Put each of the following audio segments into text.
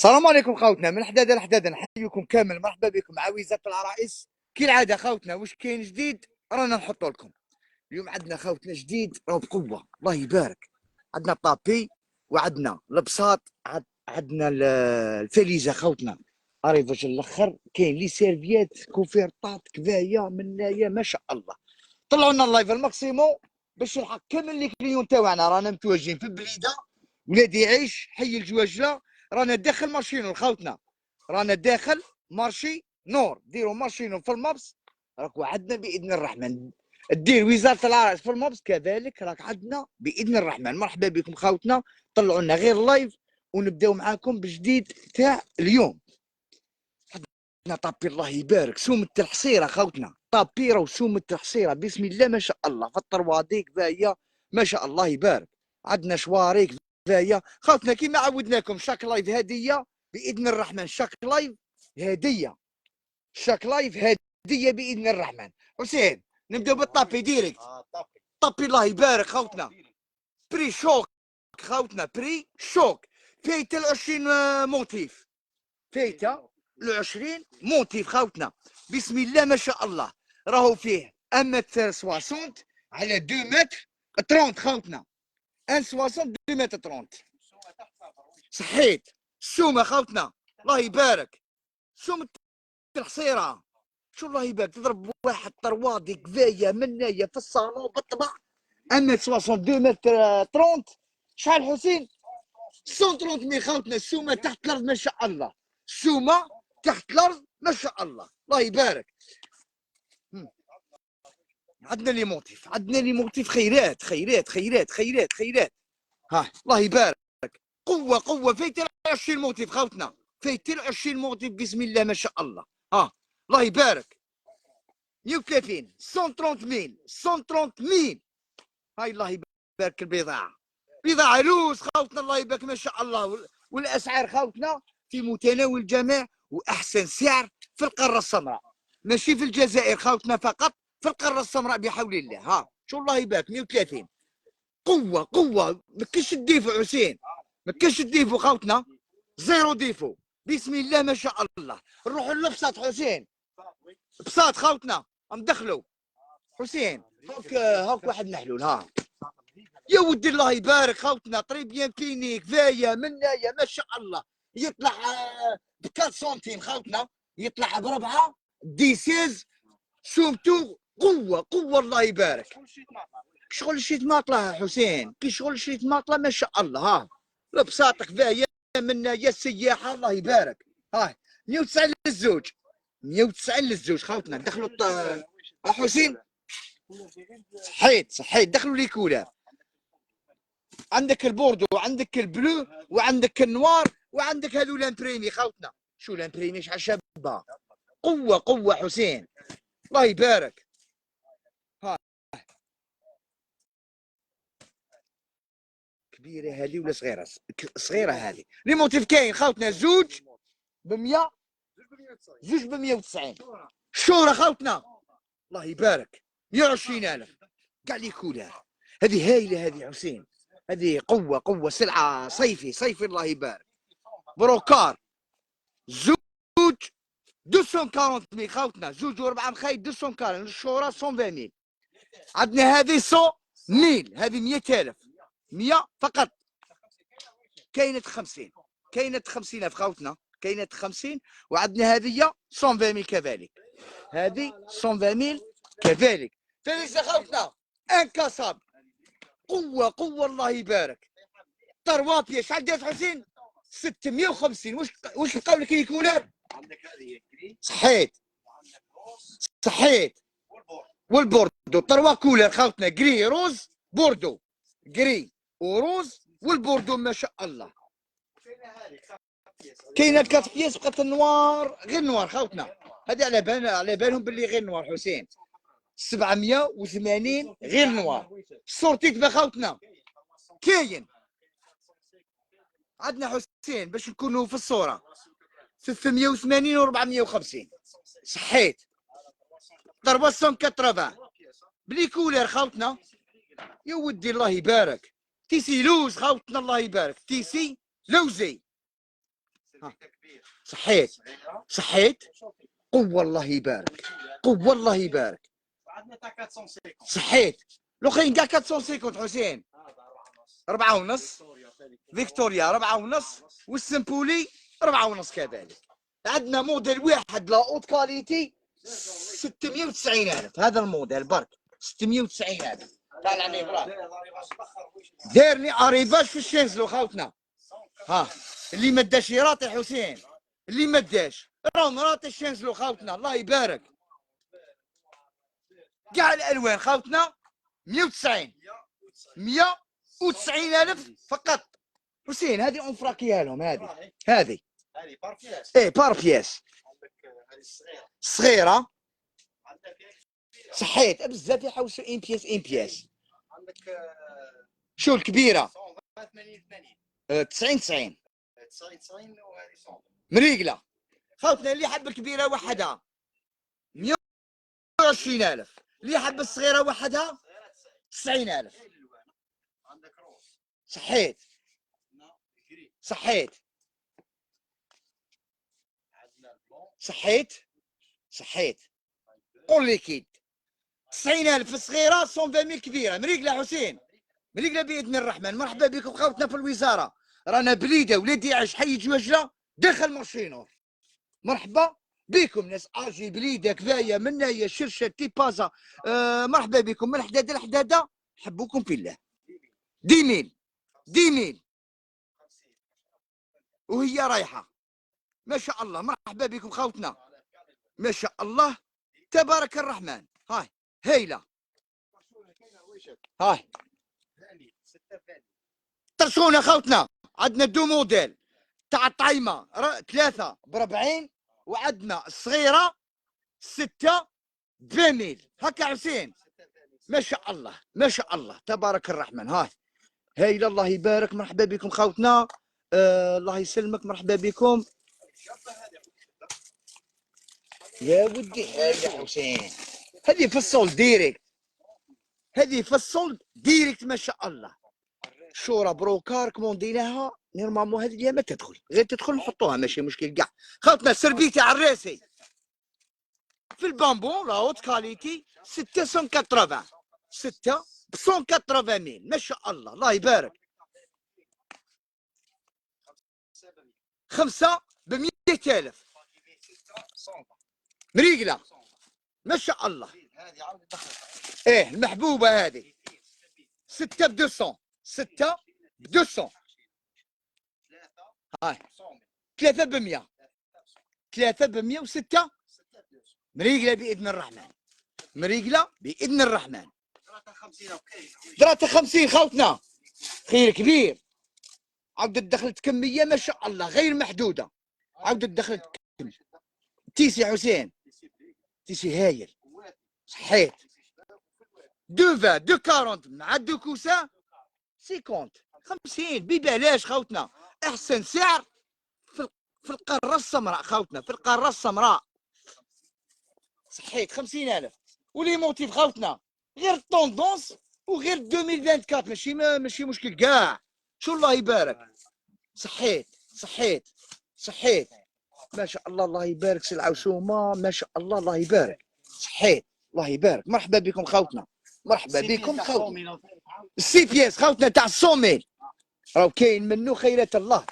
السلام عليكم خوتنا من حدادا لحدادا، نحييكم كامل. مرحبا بكم مع وزارة العرائس. كالعاده خوتنا واش كاين جديد رانا نحطوا لكم. اليوم عندنا خوتنا جديد راهو بقوه الله يبارك. عندنا طابي وعندنا البساط، عندنا الفليجه خوتنا اريفاج الاخر. كاين لي سيرفيات كوفيرطات كفايه منايا ما شاء الله. طلعوا لنا اللايف الماكسيمو باش يلحق كامل لي كليون تاعنا. رانا متواجدين في البليده ولادي يعيش حي الجواجله. رانا داخل مارشينو خوتنا، رانا داخل مارشي نور. ديروا مارشينو في المابس راك وعدنا باذن الرحمن. دير وزاره العرائس في المابس كذلك راك عندنا باذن الرحمن. مرحبا بكم خوتنا، طلعوا لنا غير اللايف ونبداو معاكم بجديد تاع اليوم. عندنا طابي الله يبارك، سومة الحصيره خوتنا، طابيره وسومة الحصيره بسم الله ما شاء الله. في الطرواديك كفايه ما شاء الله يبارك. عندنا شواريك كفايه خوتنا كيما عودناكم. شاك لايف هديه باذن الرحمن، شاك لايف هديه، شاك لايف هديه باذن الرحمن. حسين نبداو بالطابي ديريكت. طابي الله يبارك خوتنا، بري شوك خوتنا، بري شوك. فايته ال 20 موتيف، فايته ال 20 موتيف خوتنا بسم الله ما شاء الله. راهو فيه 1 متر 60 على 2 متر 30 خوتنا، 1.60 2 متر 30. صحيت السومه خوتنا الله يبارك، سومة الحصيره شو الله يبارك. تضرب واحد طروادي كفايه منايا في الصالون بالطبع 1 متر 60 2 متر 30. شحال حسين؟ 130 ميل خوتنا. السومه تحت الارض ما شاء الله، السومه تحت الارض ما شاء الله الله يبارك. عندنا لي موتيف، عندنا لي موتيف خيرات خيرات خيرات خيرات خيرات. ها الله يبارك، قوه قوه. فايت 20 موتيف خوتنا، فايت 20 موتيف بسم الله ما شاء الله. ها الله يبارك. 130 130 ميل 130 ميل. هاي الله يبارك. البضاعه بضاعه لوز خوتنا الله يبارك ما شاء الله. والاسعار خوتنا في متناول الجميع واحسن سعر في القاره السمراء، ماشي في الجزائر خوتنا فقط، في القاره السمراء بحول الله. ها شو الله يبارك 130. قوه قوه ما كاينش ديفو حسين، ما كاينش ديفو خوتنا، زيرو ديفو بسم الله ما شاء الله. نروحوا للبساط حسين، بساط خوتنا ندخلوا حسين. هاك واحد محلول. ها يا ودي الله يبارك خوتنا، طريبيان كيني كفايه منايا ما شاء الله. يطلع ب 4 سنتيم خوتنا، يطلع بربعه ديسيز. سومتو قوه قوه الله يبارك. شغل شي ماطله حسين، كي شغل شي ماطله ما شاء الله. ها لبساط كفايه منايا السياحه الله يبارك. ها 190 للزوج، 190 للزوج خوتنا. دخلوا حسين صحيت صحيت دخلوا لي كولار. عندك البوردو وعندك البلو وعندك النوار وعندك هذو لامبريمي خوتنا. شو لامبريمي شحال شابه، قوه قوه حسين الله يبارك. ها كبيره هذه ولا صغيره؟ صغيره هذه. لي موتيف كاين خوتنا زوج ب 100، زوج ب 190. شوره خوتنا الله يبارك 120,000 كاع لي كولار. هذه هايله هذه حسين، هذه قوه قوه. سلعه صيفي صيفي الله يبارك. بروكار زوج 240 ميل خوتنا، زوج وربعه مخايد 240. الشهره 120 ميل. عندنا هذه 100 ميل، هذه 100,000 100 فقط. كاينه 50، كاينه 50,000 خوتنا، كاينه 50. وعندنا هذه 120 ميل كذلك، هذه 120 ميل كذلك. فليس خوتنا انكسب قوه قوه الله يبارك. طروابيه شحال دارت حسين؟ 650. واش بقاو لك يكونوا؟ صحيت صحيت. والبوردو طروا كولر خوتنا، جري روز بوردو، جري وروز والبوردو ما شاء الله. كاينه 4 بياس بقات النوار غير نوار خوتنا. هذه على بالهم باللي غير نوار حسين. 780 غير نوار. الصورتي تبع خوتنا كاين. عندنا حسين باش نكونوا في الصوره 380 و 450. صحيت 380 بلي كولر خوتنا. يا ودي الله يبارك. تيسي لوز خوتنا الله يبارك، تيسي لوزي. صحيت صحيت. قوة الله يبارك، قوة الله يبارك. صحيت. الاخرين كاع 450 حسين. 4 ونص. فيكتوريا 4 ونص، والسمبولي 4 ونص كذلك. عندنا موديل واحد لا اوت كاليتي 690,000. هذا الموديل برك 690,000. طالع عليه برا دايرني اريفاج في الشينزلو خوتنا. ها اللي ما داش يراطي حسين، اللي ما داش راهم راطي الشينزلو خوتنا. الله يبارك. كاع الالوان خوتنا 190 190,000 فقط. حسين هذه اونفراكيه لهم. هذه بار بياس. ايه بار بياس. عندك هذه الصغيره صغيره. عندك صحيت بزاف يحوسوا ان بياس ان بياس. عندك شو الكبيره 80 80 90 90 90 وهذه 100 مريقله. خوتنا اللي حب الكبيره وحدها 120,000، اللي حب الصغيره وحدها 90,000. عندك روز. صحيت صحيت صحيت صحيت. قول لي كيد 90,000 صغيره 120,000 كبيره. مريقله حسين، مريقله باذن الرحمن. مرحبا بكم خوتنا في الوزاره. رانا بليده ولادي يعيش حي جوجله داخل مارشينور. مرحبا بكم ناس اجي بليده كفايه منايا شرشه تيبازا. مرحبا بكم من حداده لحداده. نحبوكم في الله. 10,000 وهي رايحه. ما شاء الله. مرحبا بكم خوتنا. ما شاء الله تبارك الرحمن. هاي هايله. هاي طرشونا خوتنا. عندنا دو موديل تاع الطعيمه 3 ب40، وعندنا الصغيره 6 ب20,000 هكا حسين. ما شاء الله ما شاء الله تبارك الرحمن. هاي هايله الله يبارك. مرحبا بكم خوتنا. الله يسلمك. مرحبا بكم يا ودي. هاي يا حسين هذه في الصول ديريكت، هذه في الصول ديريكت ما شاء الله. شورى بروكار كومونديناها نورمالمون. هذه اليوم ما تدخل، غير تدخل نحطوها ماشي مشكل كاع. خوتنا السربيتي على الراسي في البامبون لا هوت كاليتي 680 6 ب 180,000 ما شاء الله. الله يبارك. 5 ب 100,000 مريقله ما شاء الله. ايه المحبوبه هذه 6 ب 200 6 ب 200. هاي 3 ب 100 3 ب 100 و6 مريقله باذن الرحمن. مريقله باذن الرحمن. دراتها 50 خوتنا خير كبير. عاودت دخلت كميه ما شاء الله غير محدوده. عاودت دخلت تيسي حسين تيسي هايل. صحيت دو 20 دو 40 مع دو كوسا 50 50 ببلاش خوتنا. احسن سعر في القاره السمراء خوتنا، في القاره السمراء. صحيت 50,000. ولي موتيف خوتنا غير الطوندونس وغير 2024 ماشي مشكل كاع. شو الله يبارك. صحيت صحيت صحيت ما شاء الله. الله يبارك. سي العوشومه ما شاء الله. الله يبارك. صحيت الله يبارك. مرحبا بكم خوتنا. مرحبا بكم خوتنا. السي بياس خوتنا تاع الصوميل راهو كاين منه خيرات الله.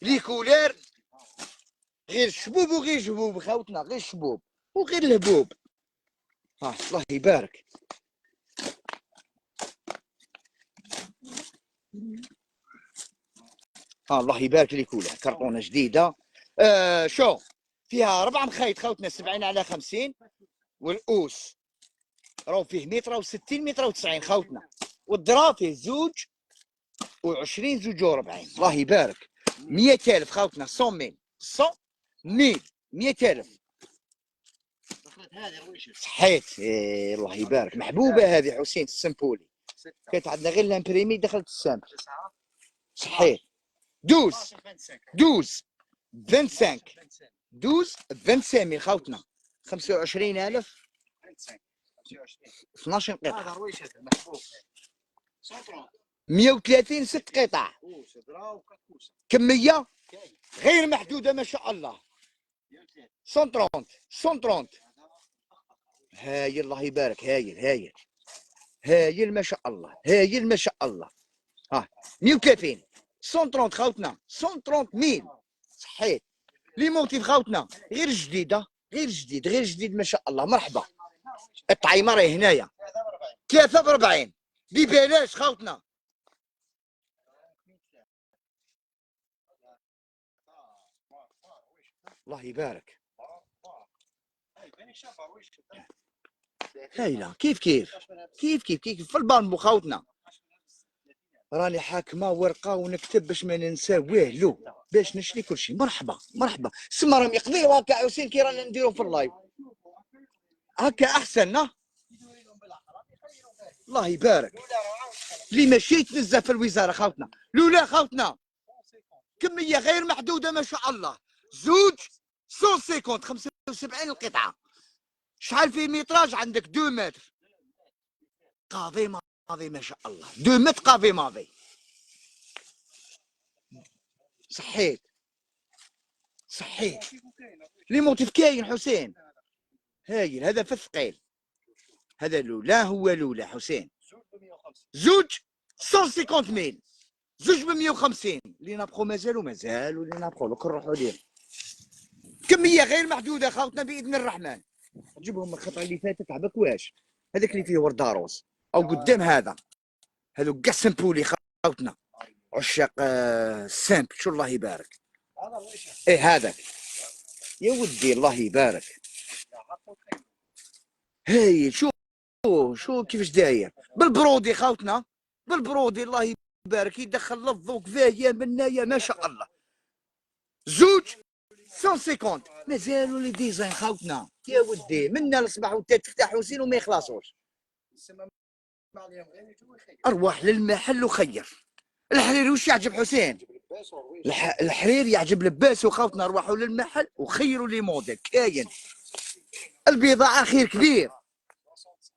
لي كولير غير شبوب وغير جبوب خوتنا. غير شبوب وغير الهبوب. ها الله يبارك. الله يبارك لي كولها كرتونه جديده. شو فيها 4 مخيط خوتنا 70 على 50، والأوس راهو فيه متر و60 متر و90 خوتنا، والدرا فيه زوج و20 زوج و40. الله يبارك. 100,000 خوتنا 100,000 100,000 100,000. صحيت. الله يبارك. محبوبه هذه حسين السمبولي. كانت عندنا غير لامبريمي دخلت السامبل. صحيت 12 25 25,000 خوتنا. 25,000 12 قطعه 130 6 قطع كميه غير محدوده ما شاء الله. 130 130. هايل الله يبارك. هايل هايل هايل ما شاء الله. هايل ما شاء الله. ها 130 130 خوتنا 130 ميل. صحيت لي موتيف خوتنا غير جديده غير جديد غير جديد ما شاء الله. مرحبا. الطعيمه راهي هنايا 43 ببلاش خوتنا. الله يبارك. هايله. كيف كيف كيف كيف كيف في البانبو خوتنا. راني حاكمه ورقه ونكتب باش ما ننسى والو باش نشري كل شيء. مرحبا مرحبا. سما راهم يقضيو هكا حسين كي رانا نديرو في اللايف هكا احسن. الله يبارك. اللي ماشي تنزه في الوزاره خوتنا. لولا خوتنا كميه غير محدوده ما شاء الله. زوج 150 75 القطعه. شحال في متراج عندك 2 متر قاضي ماضي ما شاء الله. 2 متر قاضي ماضي. صحيت صحيت. لي موتيف كاين حسين. هايل. هذا في الثقيل. هذا لولا هو لولا حسين. زوج 150 ميل. زوج ب 150. اللي نبقوا مازالوا اللي نبقوا لك نروحوا ليه. كميه غير محدوده خاوتنا باذن الرحمن. نجيبهم الخطره اللي فاتت عباك واش هذاك اللي فيه ورد روز او قدام هذا. هذو كاع سمبولي خاوتنا عشاق السامبل. شو الله يبارك. ايه هذاك يا ودي الله يبارك. هاي شو كيفاش داير بالبرودي خاوتنا. بالبرودي الله يبارك. يدخل للضوء كفايه منايا ما شاء الله. زوج 150. مازالوا لي ديزاين خاوتنا يا ودي منا الصباح وانت تفتح حسين وما يخلصوش. ارواح للمحل وخير. الحرير وش يعجب حسين؟ الحرير يعجب لباس وخاوتنا. روحوا للمحل وخيروا لي موديل كاين. البضاعه خير كبير.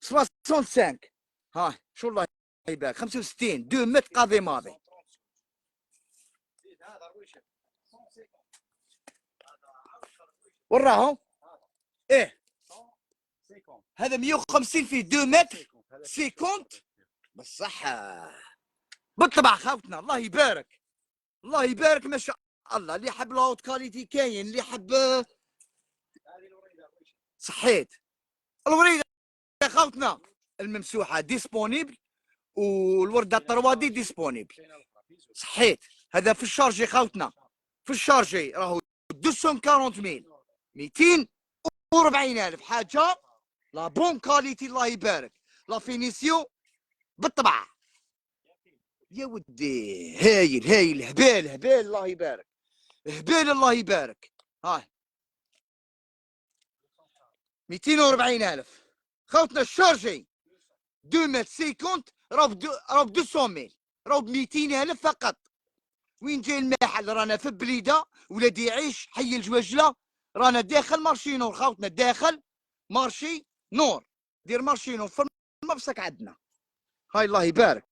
65. ها شو الله يبارك. 65 2 متر قاضي ماضي. وراهم ايه هذا 150 فيه 2 متر 50 بالصحة بالطبع خاوتنا. الله يبارك الله يبارك ما شاء الله. اللي حب لاوت كاليتي كاين. اللي حب صحيت. الوريده خاوتنا الممسوحه ديسبونيبل والورده الطروادي ديسبونيبل. صحيت. هذا في الشارجي خاوتنا. في الشارجي راهو 240 ميل 240 الف. حاجه لا بون كاليتي الله يبارك. لا فينيسيون بالطبع يا ودي. هايل هايل. هبال هبال الله يبارك. هبال الله يبارك. هاي 240 الف خوتنا. الشارجي 2 متر 50 راهو ب 200 ميل راهو ب 200 الف فقط. وين جاي المحل؟ رانا في بليده ولادي يعيش حي الجواجله. رانا داخل مارشي نور خوتنا. داخل مارشي نور. دير مارشي نور في المبسك عندنا. هاي الله يبارك.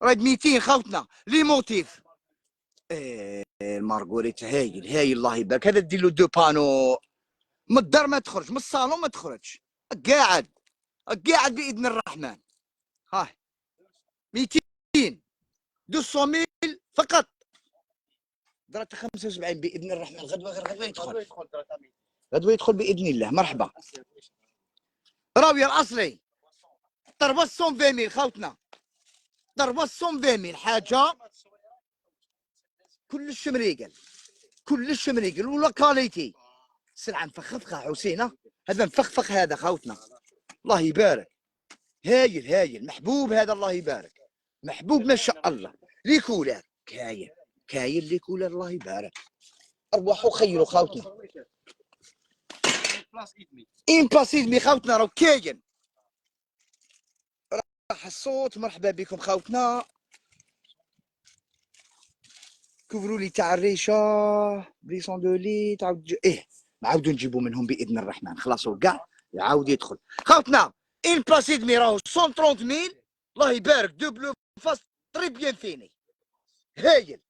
راهي 200 خوتنا. لي موتيف المارغوريت هايل هايل الله يبارك. هذا دير له 2 بانو من الدار ما تخرج من الصالون ما تخرج. قاعد قاعد باذن الرحمن. هاي 200 200 ميل فقط. درت 75 باذن الرحمن. غدوه غير غدوه يدخل. غدوه يدخل باذن الله. مرحبا. راوي الاصلي ضربه 120 ميل خوتنا. ضربه 120 ميل. حاجه كلش مريقل كلش مريقل ولا كاليتي. سلعه مفخفخه حسينه. هذا مفخفخ هذا خوتنا. الله يبارك. هايل هايل محبوب هذا الله يبارك. محبوب ما شاء الله. لي كولر كاين كاين لي كولر الله يبارك. ارواحوا خيروا خوتنا. ان بلاسيدمي خوتنا راه كاين. راح الصوت. مرحبا بكم خوتنا. كفروا لي تاع الريشه بليسون دو لي تعاود نعاودو نجيبو منهم باذن الرحمن. خلاصوا كاع يعاود يدخل خوتنا. ان بلاسيدمي راهو 130 ميل الله يبارك. 2 بلو فاس تري بيان فيني. هايل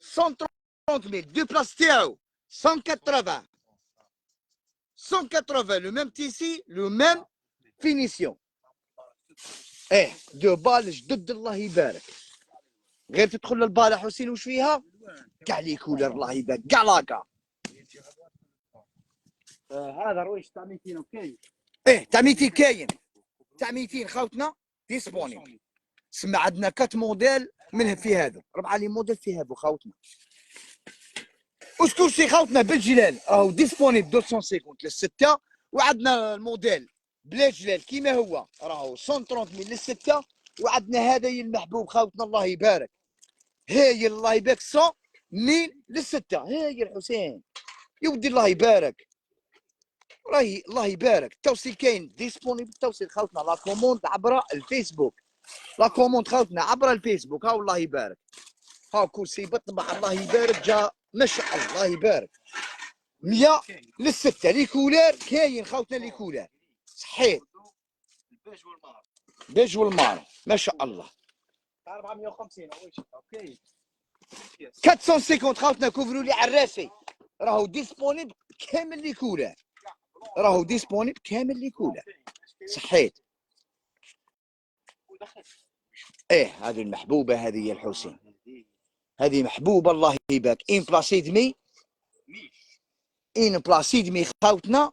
130,000 دو بلاص تاعو 180 180 لو ميم تيسي لو ميم فينيسيون. دو بال جدد الله يبارك. غير تدخل للبال حسين وش فيها كاع لي كولر الله يبارك كاع لاكا. هذا رويش تاع 200 كاين. تاع 200 كاين، تاع 200 خاوتنا ديسبونيبل. سما عندنا 4 موديل منها في هذا 4 لي موديل في هذا خاوتنا. وسكورسي خاوتنا بالجلال راهو ديسبونيبل 250 للستة، وعندنا الموديل بلا جلال كيما هو راهو 130,000 للستة، وعندنا هذا المحبوب خاوتنا الله يبارك هاي الله يبارك 100,000 للستة. هاي الحسين يا ودي الله يبارك راهي الله يبارك. التوصيل كاين ديسبونيبل التوصيل خاوتنا لا كوموند عبر الفيسبوك. لا كوموند خاوتنا عبر الفيسبوك. هاو الله يبارك هاو كرسي بالطبع الله يبارك جا ما شاء الله يبارك 100 للستة. لي كولار كاين خاوتنا لي كولار صحيت البيج والمار. بيج والمار ما شاء الله. 450 رويش كاين. 450 خاوتنا كوفروا لي عراسي راهو ديسبونيبل كامل لي كولار. راهو ديسبونيبل كامل لي كولار صحيت. هذه المحبوبه هذه يا الحسين هذه محبوبه الله يبارك. ان بلاسيدمي ان بلاسيدمي خاوتنا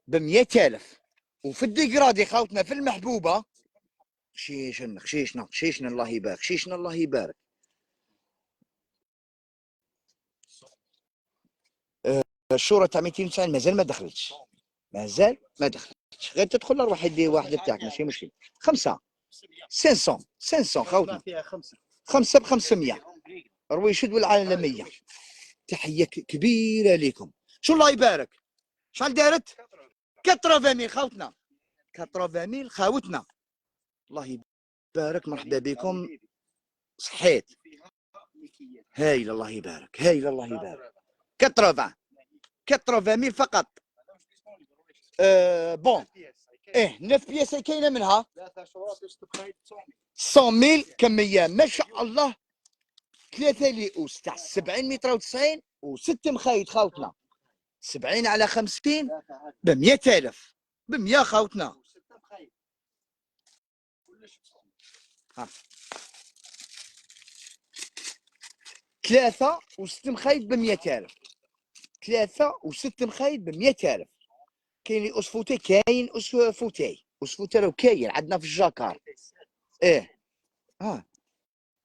ب 100,000. وفي الديكرادي خاوتنا في المحبوبه خشيشنا الله يبارك خشيشنا الله يبارك. الشورى تاع 290 مازال ما دخلتش مازال ما دخلتش. غير تدخل روح يدي واحد تاعك ماشي مشكل. 500 500 خاوتنا فيها 5. 5 ب 500 رويشد والعالميه. تحيه كبيره لكم. شو الله يبارك شحال دارت 80,000 خاوتنا 80,000 خاوتنا الله يبارك. مرحبا بكم صحيت هايل الله يبارك هايل الله يبارك. 80,000 فقط. بون 9 بياس كاينه منها 3 شهور تستبقى 100,000 كميه ما شاء الله. 3 ليئوس تاع 70 متر و90 و6 مخايط خاوتنا 70 على 50 ب 100,000 ب 100 خاوتنا. ها 3 و6 مخايط ب 100,000 3 و6 مخايط ب 100,000. كاين لي اسفوتي كاين اسفوتي اسفوتي راه كاين عندنا في الجاكار.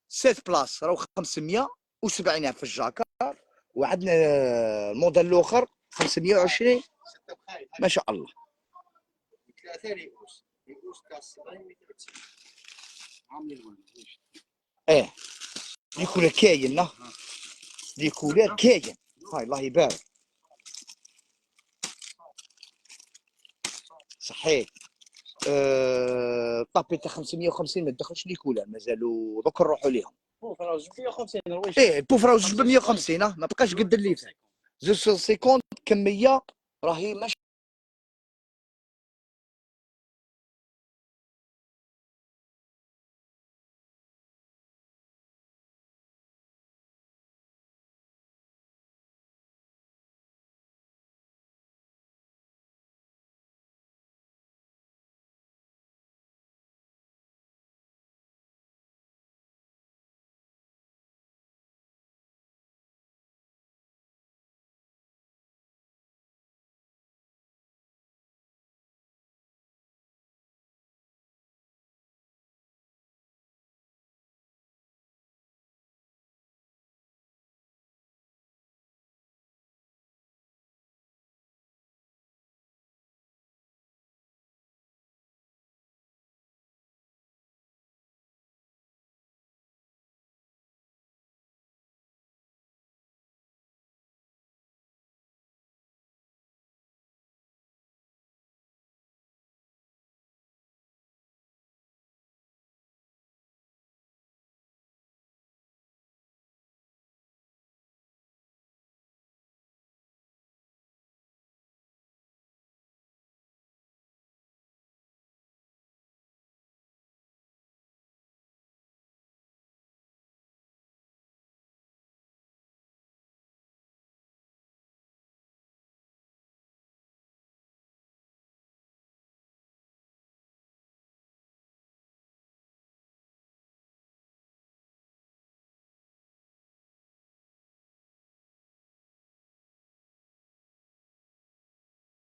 7 بلاص راهو 570 في الجاكار، وعندنا الموديل الاخر 520 ما شاء الله. 3 ليئوس تاع 70 متر 90 عاملين لي كولر كاين لي كولر كاين. هاي الله يبارك صحيح. طابي تاع 550 ما تدخلش لي كولر مازالوا دوك نروحوا ليهم. بوف راه 150 رويش. البوف راه 150 ما بقاش قد اللي فات 250 كميه راهي ما